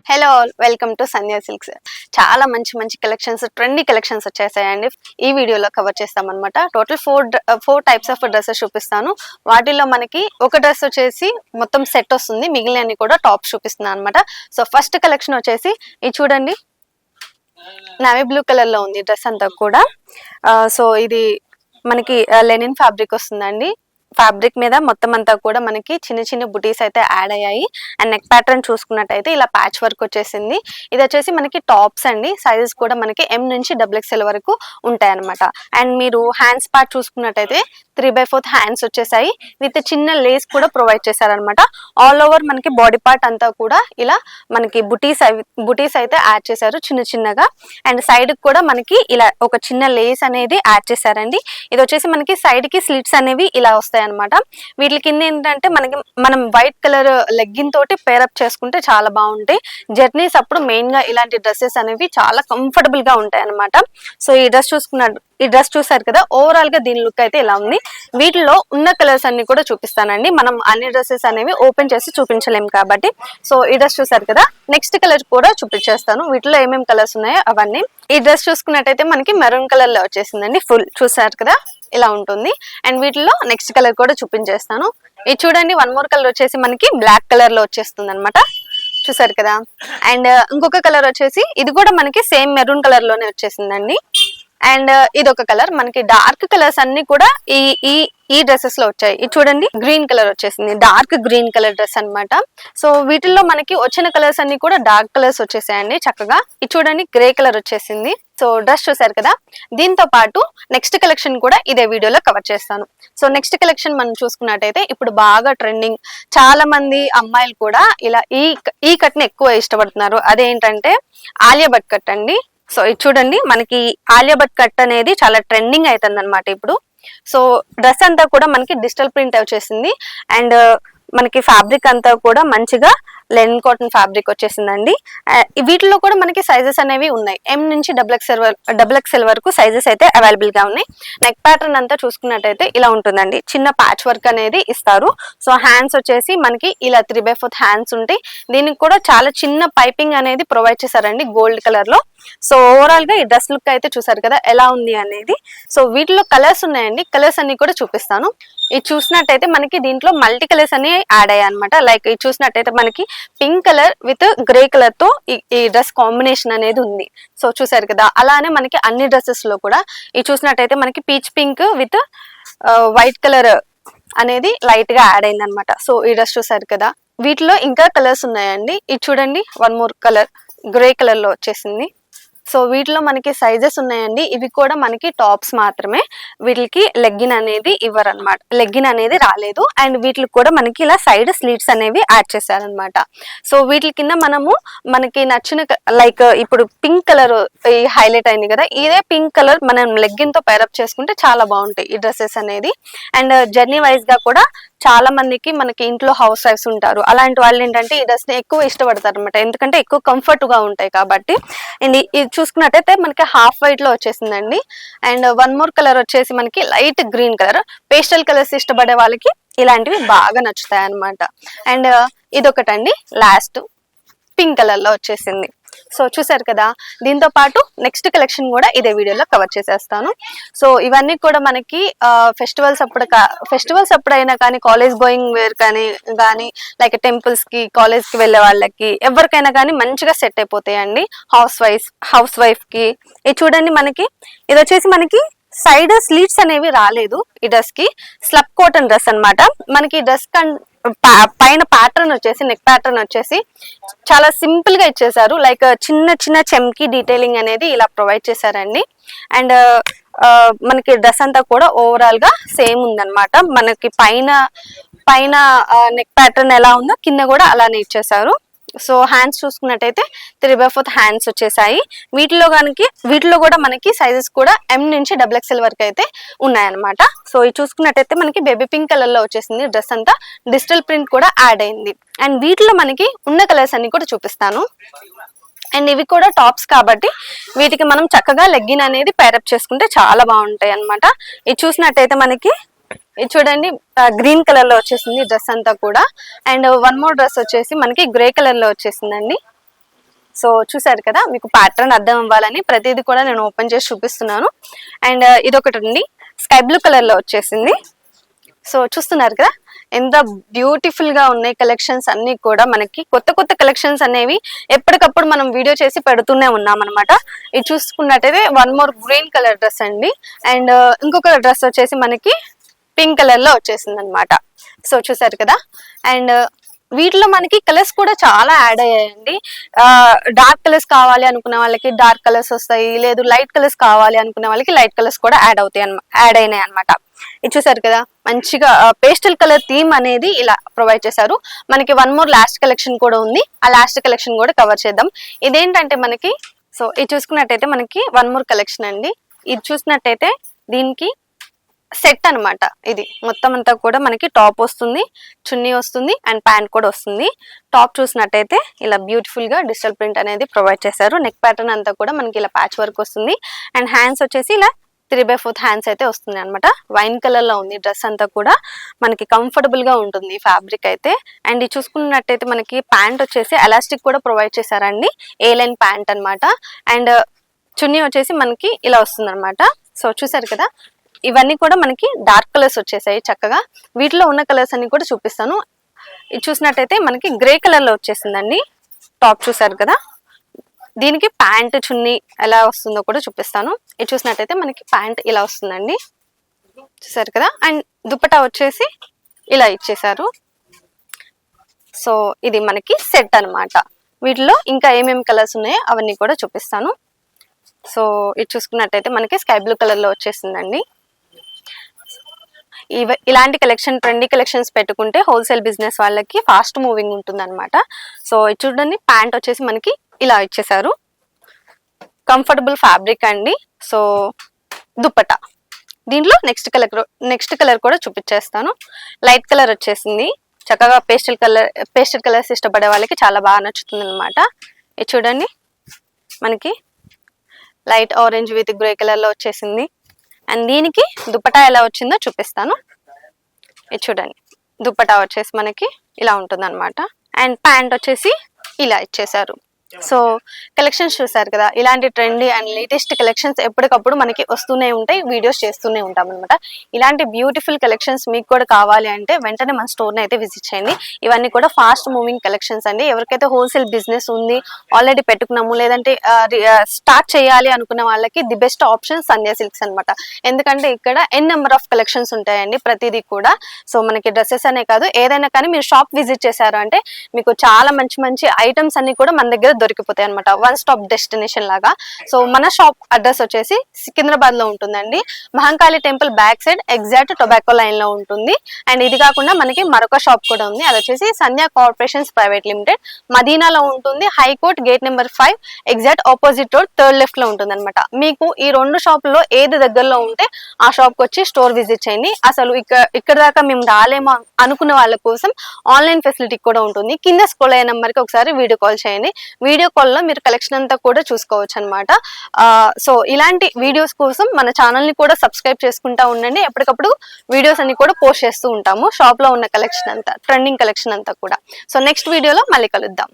Hello all, welcome to Sandhya silks. చాలా మంచి collections, trendy collections వచ్చేసాయండి. ఈ వీడియోలో కవర్ చేస్తామన్నమాట. Total four types of dresses చూపిస్తాను. వాటిల్లో మనకి ఒక డ్రెస్ వచ్చేసి మొత్తం సెట్ వస్తుంది, మిగిలినన్ని కూడా టాప్స్ చూపిస్తున్నాను అనమాట. సో ఫస్ట్ కలెక్షన్ వచ్చేసి ఇది చూడండి, నావీ బ్లూ కలర్ లో ఉంది డ్రెస్ అంతా కూడా. సో ఇది మనకి లెనిన్ ఫ్యాబ్రిక్ వస్తుందండి. ఫ్యాబ్రిక్ మీద మొత్తం అంతా కూడా మనకి చిన్న బుటీస్ అయితే యాడ్ అయ్యాయి. అండ్ నెక్ ప్యాటర్న్ చూసుకున్నట్టయితే ఇలా ప్యాచ్ వర్క్ వచ్చేసింది. ఇది వచ్చేసి మనకి టాప్స్ అండి. సైజెస్ కూడా మనకి M నుంచి XXL వరకు ఉంటాయి అనమాట. అండ్ మీరు హ్యాండ్స్ పార్ట్ చూసుకున్నట్టయితే 3/4 హ్యాండ్స్ వచ్చేసాయి. విత్ చిన్న లేస్ కూడా ప్రొవైడ్ చేశారనమాట. ఆల్ ఓవర్ మనకి బాడీ పార్ట్ అంతా కూడా ఇలా మనకి బుటీస్ అయితే యాడ్ చేశారు చిన్నగా. అండ్ సైడ్ కూడా మనకి ఇలా ఒక చిన్న లేస్ అనేది యాడ్ చేశారండి. ఇది వచ్చేసి మనకి సైడ్ కి స్లిట్స్ అనేవి ఇలా వస్తాయి అనమాట. వీటి కింద ఏంటంటే మనం వైట్ కలర్ లెగ్గిన్ తోటి పేరప్ చేసుకుంటే చాలా బాగుంటాయి. జర్నీస్ అప్పుడు మెయిన్ గా ఇలాంటి డ్రెస్సెస్ అనేవి చాలా కంఫర్టబుల్ గా ఉంటాయి అనమాట. సో ఈ డ్రెస్ చూసారు కదా, ఓవరాల్ గా దీని లుక్ అయితే ఇలా ఉంది. వీటిలో ఉన్న కలర్స్ అన్ని కూడా చూపిస్తానండి. మనం అన్ని డ్రెస్సెస్ అనేవి ఓపెన్ చేసి చూపించలేము కాబట్టి. సో ఈ డ్రెస్ చూసారు కదా, నెక్స్ట్ కలర్ కూడా చూపించేస్తాను. వీటిలో ఏమేమి కలర్స్ ఉన్నాయో అవన్నీ. ఈ డ్రెస్ చూసుకున్నట్టయితే మనకి మెరూన్ కలర్ లో వచ్చేసిందండి. ఫుల్ చూసారు కదా, ఇలా ఉంటుంది. అండ్ వీటిలో నెక్స్ట్ కలర్ కూడా చూపించేస్తాను. ఇది చూడండి, వన్ మోర్ కలర్ వచ్చేసి మనకి బ్లాక్ కలర్ లో వచ్చేస్తుంది అనమాట. చూసారు కదా. అండ్ ఇంకొక కలర్ వచ్చేసి ఇది కూడా మనకి సేమ్ మెరూన్ కలర్ లోనే వచ్చేసిందండి. అండ్ ఇదొక కలర్. మనకి డార్క్ కలర్స్ అన్ని కూడా ఈ డ్రెస్సెస్ లో వచ్చాయి. ఇది చూడండి, గ్రీన్ కలర్ వచ్చేసింది, డార్క్ గ్రీన్ కలర్ డ్రెస్ అనమాట. సో వీటిల్లో మనకి వచ్చిన కలర్స్ అన్ని కూడా డార్క్ కలర్స్ వచ్చేసాయండి చక్కగా. ఇది చూడండి, గ్రే కలర్ వచ్చేసింది. సో డ్రెస్ చూసారు కదా. దీంతో పాటు నెక్స్ట్ కలెక్షన్ కూడా ఇదే వీడియోలో కవర్ చేస్తాను. సో నెక్స్ట్ కలెక్షన్ మనం చూసుకున్నట్టయితే ఇప్పుడు బాగా ట్రెండింగ్, చాలా మంది అమ్మాయిలు కూడా ఇలా ఈ కట్ ని ఎక్కువ ఇష్టపడుతున్నారు. అదేంటంటే ఆలియా భట్ కట్ అండి. సో ఇది చూడండి, మనకి ఆలియా భట్ కట్ అనేది చాలా ట్రెండింగ్ అవుతుంది అనమాట ఇప్పుడు. సో డ్రెస్ అంతా కూడా మనకి డిజిటల్ ప్రింట్ వచ్చేసింది. అండ్ మనకి ఫ్యాబ్రిక్ అంతా కూడా మంచిగా లెనిన్ కాటన్ ఫ్యాబ్రిక్ వచ్చేసిందండి. వీటిలో కూడా మనకి సైజెస్ అనేవి ఉన్నాయి. M నుంచి XXL వరకు సైజెస్ అయితే అవైలబుల్ గా ఉన్నాయి. నెక్ ప్యాటర్న్ అంతా చూసుకున్నట్టయితే ఇలా ఉంటుందండి. చిన్న ప్యాచ్ వర్క్ అనేది ఇస్తారు. సో హ్యాండ్స్ వచ్చేసి మనకి ఇలా 3/4 హ్యాండ్స్ ఉంటాయి. దీనికి కూడా చాలా చిన్న పైపింగ్ అనేది ప్రొవైడ్ చేశారండి గోల్డ్ కలర్ లో. సో ఓవరాల్ గా ఈ డ్రెస్ లుక్ అయితే చూసారు కదా ఎలా ఉంది అనేది. సో వీటిలో కలర్స్ ఉన్నాయండి. కలర్స్ అన్ని కూడా చూపిస్తాను. ఇది చూసినట్టయితే మనకి దీంట్లో మల్టీ కలర్స్ అన్ని యాడ్ అయ్యాయి అనమాట. లైక్ ఇది చూసినట్టయితే మనకి pink colour with grey colour తో ఈ డ్రెస్ కాంబినేషన్ అనేది ఉంది. సో చూసారు కదా, అలానే మనకి అన్ని డ్రెస్సెస్ లో కూడా ఇది చూసినట్టయితే మనకి peach pink with white colour అనేది లైట్ గా యాడ్ అయింది అనమాట. సో ఈ డ్రెస్ చూసారు కదా. వీటిలో ఇంకా కలర్స్ ఉన్నాయండి. ఇది చూడండి, one more colour grey colour లో వచ్చేసింది. సో వీటిలో మనకి సైజెస్ ఉన్నాయండి. ఇవి కూడా మనకి టాప్స్ మాత్రమే, వీటికి లెగ్గిన్ అనేది ఇవ్వరు అనమాట. లెగ్గిన్ అనేది రాలేదు. అండ్ వీటికి కూడా మనకి ఇలా సైడ్ స్లీట్స్ అనేవి యాడ్ చేశారనమాట. సో వీటి కింద మనకి నచ్చిన లైక్ ఇప్పుడు పింక్ కలర్ హైలైట్ అయింది కదా, ఇదే పింక్ కలర్ మనం లెగ్గిన్ తో పేరప్ చేసుకుంటే చాలా బాగుంటాయి ఈ డ్రెస్సెస్ అనేది. అండ్ జర్నీ వైజ్ గా కూడా చాలా మందికి మనకి ఇంట్లో హౌస్ వైఫ్స్ ఉంటారు. అలాంటి వాళ్ళు ఏంటంటే ఈ డ్రెస్ ని ఎక్కువ ఇష్టపడతారు అనమాట, ఎందుకంటే ఎక్కువ కంఫర్ట్ గా ఉంటాయి కాబట్టి. అండ్ ఇది చూసుకున్నట్టయితే మనకి హాఫ్ వైట్ లో వచ్చేసిందండి. అండ్ వన్ మోర్ కలర్ వచ్చేసి మనకి light green colour. Pastel colours ఇష్టపడే వాళ్ళకి ఇలాంటివి బాగా నచ్చుతాయి అనమాట. అండ్ ఇదొకటండి, లాస్ట్ పింక్ కలర్ లో వచ్చేసింది. సో చూసారు కదా. దీంతో పాటు నెక్స్ట్ కలెక్షన్ కూడా ఇదే వీడియోలో కవర్ చేసేస్తాను. సో ఇవన్నీ కూడా మనకి ఫెస్టివల్స్ అప్పుడైనా కానీ, కాలేజ్ గోయింగ్ వేర్ కానీ లైక్ టెంపుల్స్ కి, కాలేజ్ కి వెళ్ళే వాళ్ళకి ఎవరికైనా కానీ మంచిగా సెట్ అయిపోతాయండి. హౌస్ వైఫ్ కి. ఇది చూడండి, మనకి ఇది వచ్చేసి మనకి సైడ్ స్లీట్స్ అనేవి రాలేదు ఈ డ్రెస్ కి. స్లబ్ కాటన్ డ్రెస్ అనమాట. మనకి డ్రెస్ పైన ప్యాటర్న్ వచ్చేసి, నెక్ ప్యాటర్న్ వచ్చేసి చాలా సింపుల్ గా ఇచ్చేసారు. లైక్ చిన్న చెమ్కి డీటెయిలింగ్ అనేది ఇలా ప్రొవైడ్ చేశారండి. అండ్ మనకి డ్రెస్ అంతా కూడా ఓవరాల్ గా సేమ్ ఉందన్నమాట. మనకి పైన నెక్ ప్యాటర్న్ ఎలా ఉందో కింద కూడా అలానే ఇచ్చేసారు. సో హ్యాండ్స్ చూసుకున్నట్టయితే 3/4 హ్యాండ్స్ వచ్చేసాయి. వీటిలో కూడా మనకి సైజెస్ కూడా M నుంచి XXL వరకు అయితే ఉన్నాయన్నమాట. సో ఇది చూసుకున్నట్టయితే మనకి బేబీ పింక్ కలర్ లో వచ్చేసింది. డ్రెస్ అంతా డిజిటల్ ప్రింట్ కూడా యాడ్ అయింది. అండ్ వీటిలో మనకి ఉన్న కలర్స్ అన్ని కూడా చూపిస్తాను. అండ్ ఇవి కూడా టాప్స్ కాబట్టి వీటికి మనం చక్కగా లెగ్గిన్ అనేది పేరప్ చేసుకుంటే చాలా బాగుంటాయి అనమాట. ఇది చూసినట్టయితే మనకి ఇది చూడండి, గ్రీన్ కలర్ లో వచ్చేసింది డ్రెస్ అంతా కూడా. అండ్ వన్ మోర్ డ్రెస్ వచ్చేసి మనకి గ్రే కలర్ లో వచ్చేసిందండి. సో చూసారు కదా, మీకు ప్యాటర్న్ అర్థం అవ్వాలని ప్రతిదీ కూడా నేను ఓపెన్ చేసి చూపిస్తున్నాను. అండ్ ఇదొకటి అండి, స్కై బ్లూ కలర్ లో వచ్చేసింది. సో చూస్తున్నారు కదా ఎంత బ్యూటిఫుల్ గా ఉన్నాయి కలెక్షన్స్ అన్ని కూడా. మనకి కొత్త కొత్త కలెక్షన్స్ అనేవి ఎప్పటికప్పుడు మనం వీడియో చేసి పెడుతూనే ఉన్నాం అనమాట. ఇది చూసుకున్నట్టయితే one more green colour dress అండి. అండ్ ఇంకొక డ్రెస్ వచ్చేసి మనకి పింక్ కలర్ లో వచ్చేసింది అనమాట. సో చూసారు కదా. అండ్ వీటిలో మనకి కలర్స్ కూడా చాలా యాడ్ అయ్యాయండి. డార్క్ కలర్స్ కావాలి అనుకునే వాళ్ళకి డార్క్ కలర్స్ వస్తాయి, లేదు లైట్ కలర్స్ కావాలి అనుకునే వాళ్ళకి లైట్ కలర్స్ కూడా యాడ్ అయినాయి అనమాట. ఇది చూసారు కదా, మంచిగా పేస్టల్ కలర్ థీమ్ అనేది ఇలా ప్రొవైడ్ చేశారు. మనకి వన్ మోర్ లాస్ట్ కలెక్షన్ కూడా ఉంది, ఆ లాస్ట్ కలెక్షన్ కూడా కవర్ చేద్దాం. ఇదేంటంటే మనకి, సో ఇది చూసుకున్నట్టయితే మనకి వన్ మోర్ కలెక్షన్ అండి. ఇది చూసినట్టయితే దీనికి సెట్ అనమాట. ఇది మొత్తం అంతా కూడా మనకి టాప్ వస్తుంది, చున్నీ వస్తుంది అండ్ ప్యాంట్ కూడా వస్తుంది. టాప్ చూసినట్టయితే ఇలా బ్యూటిఫుల్ గా డిజిటల్ ప్రింట్ అనేది ప్రొవైడ్ చేశారు. నెక్ ప్యాటర్న్ అంతా కూడా మనకి ఇలా ప్యాచ్ వర్క్ వస్తుంది. అండ్ హ్యాండ్స్ వచ్చేసి ఇలా 3/4 హ్యాండ్స్ అయితే వస్తుంది అనమాట. వైన్ కలర్ లో ఉంది డ్రెస్ అంతా కూడా. మనకి కంఫర్టబుల్ గా ఉంటుంది ఫ్యాబ్రిక్ అయితే. అండ్ ఇది చూసుకున్నట్టయితే మనకి ప్యాంట్ వచ్చేసి ఎలాస్టిక్ కూడా ప్రొవైడ్ చేశారండి, ఏ లైన్ ప్యాంట్ అనమాట. అండ్ చున్నీ వచ్చేసి మనకి ఇలా వస్తుంది అనమాట. సో చూసారు కదా, ఇవన్నీ కూడా మనకి డార్క్ కలర్స్ వచ్చేసాయి చక్కగా. వీటిలో ఉన్న కలర్స్ అన్ని కూడా చూపిస్తాను. ఇది చూసినట్టయితే మనకి గ్రే కలర్ లో వచ్చేసిందండి టాప్. చూసారు కదా, దీనికి ప్యాంట్ చున్నీ ఎలా వస్తుందో కూడా చూపిస్తాను. ఇది చూసినట్టయితే మనకి ప్యాంట్ ఇలా వస్తుందండి, చూసారు కదా. అండ్ దుపట్టా వచ్చేసి ఇలా ఇచ్చేసారు. సో ఇది మనకి సెట్ అనమాట. వీటిలో ఇంకా ఏమేమి కలర్స్ ఉన్నాయో అవన్నీ కూడా చూపిస్తాను. సో ఇది చూసుకున్నట్టయితే మనకి స్కై బ్లూ కలర్ లో వచ్చేసిందండి. ఇలాంటి కలెక్షన్, ట్రెండీ కలెక్షన్స్ పెట్టుకుంటే హోల్సేల్ బిజినెస్ వాళ్ళకి ఫాస్ట్ మూవింగ్ ఉంటుంది అనమాట. సో ఇది చూడండి, ప్యాంట్ వచ్చేసి మనకి ఇలా ఇచ్చేసారు, కంఫర్టబుల్ ఫ్యాబ్రిక్ అండి. సో దుపట్టా దీంట్లో నెక్స్ట్ కలర్ కూడా చూపించేస్తాను. లైట్ కలర్ వచ్చేసింది, చక్కగా పేస్టల్ కలర్స్ ఇష్టపడే వాళ్ళకి చాలా బాగా నచ్చుతుంది అనమాట. ఇది చూడండి, మనకి light orange with grey colour లో వచ్చేసింది. అండ్ దీనికి దుపట్టా ఎలా వచ్చిందో చూపిస్తాను. ఇది చూడండి, దుపట్టా వచ్చేసి మనకి ఇలా ఉంటుంది అనమాట. అండ్ ప్యాంట్ వచ్చేసి ఇలా ఇచ్చేసారు. సో కలెక్షన్స్ చూసారు కదా, ఇలాంటి ట్రెండీ అండ్ లేటెస్ట్ కలెక్షన్స్ ఎప్పటికప్పుడు మనకి వస్తూనే ఉంటాయి, వీడియోస్ చేస్తూనే ఉంటాం అనమాట. ఇలాంటి బ్యూటిఫుల్ కలెక్షన్స్ మీకు కూడా కావాలి అంటే వెంటనే మన స్టోర్ని అయితే విజిట్ చేయండి. ఇవన్నీ కూడా ఫాస్ట్ మూవింగ్ కలెక్షన్స్ అండి. ఎవరికైతే హోల్సేల్ బిజినెస్ ఉంది, ఆల్రెడీ పెట్టుకున్నాము, లేదంటే స్టార్ట్ చేయాలి అనుకున్న వాళ్ళకి the best option Sandhya silks అనమాట. ఎందుకంటే ఇక్కడ నెంబర్ ఆఫ్ కలెక్షన్స్ ఉంటాయండి ప్రతిదీ కూడా. సో మనకి డ్రెస్సెస్ అనే కాదు, ఏదైనా కానీ మీరు షాప్ విజిట్ చేశారు అంటే మీకు చాలా మంచి మంచి ఐటమ్స్ అన్ని కూడా మన దగ్గర దొరికిపోతాయి అనమాట, వన్ స్టాప్ డెస్టినేషన్ లాగా. సో మన షాప్ అడ్రస్ వచ్చేసి సికింద్రాబాద్ లో ఉంటుందండి, Mahankali temple back side exact tobacco line లో ఉంటుంది. అండ్ ఇది కాకుండా మనకి మరొక షాప్ కూడా ఉంది, అది వచ్చేసి సంధ్యా కార్పొరేషన్స్ ప్రైవేట్ లిమిటెడ్, మదీనాలో ఉంటుంది, high court gate number 5 exact opposite road third left లో ఉంటుంది అనమాట. మీకు ఈ రెండు షాపుల్లో ఏది దగ్గరలో ఉంటే ఆ షాప్ కి వచ్చి స్టోర్ విజిట్ చేయండి. అసలు ఇక్కడ దాకా మేము రాలేమో అనుకున్న వాళ్ళ కోసం ఆన్లైన్ ఫెసిలిటీ కూడా ఉంటుంది. కింద స్క్రోల్ అయ్యే నెంబర్ కి ఒకసారి వీడియో కాల్ చేయండి. వీడియో కాల్లో మీరు కలెక్షన్ అంతా కూడా చూసుకోవచ్చు అనమాట. సో ఇలాంటి వీడియోస్ కోసం మన ఛానల్ ని కూడా సబ్స్క్రైబ్ చేసుకుంటా ఉండండి. ఎప్పటికప్పుడు వీడియోస్ అన్ని కూడా పోస్ట్ చేస్తూ ఉంటాము, షాప్ లో ఉన్న కలెక్షన్ అంతా, ట్రెండింగ్ కలెక్షన్ అంతా కూడా. సో నెక్స్ట్ వీడియోలో మళ్ళీ కలుద్దాం.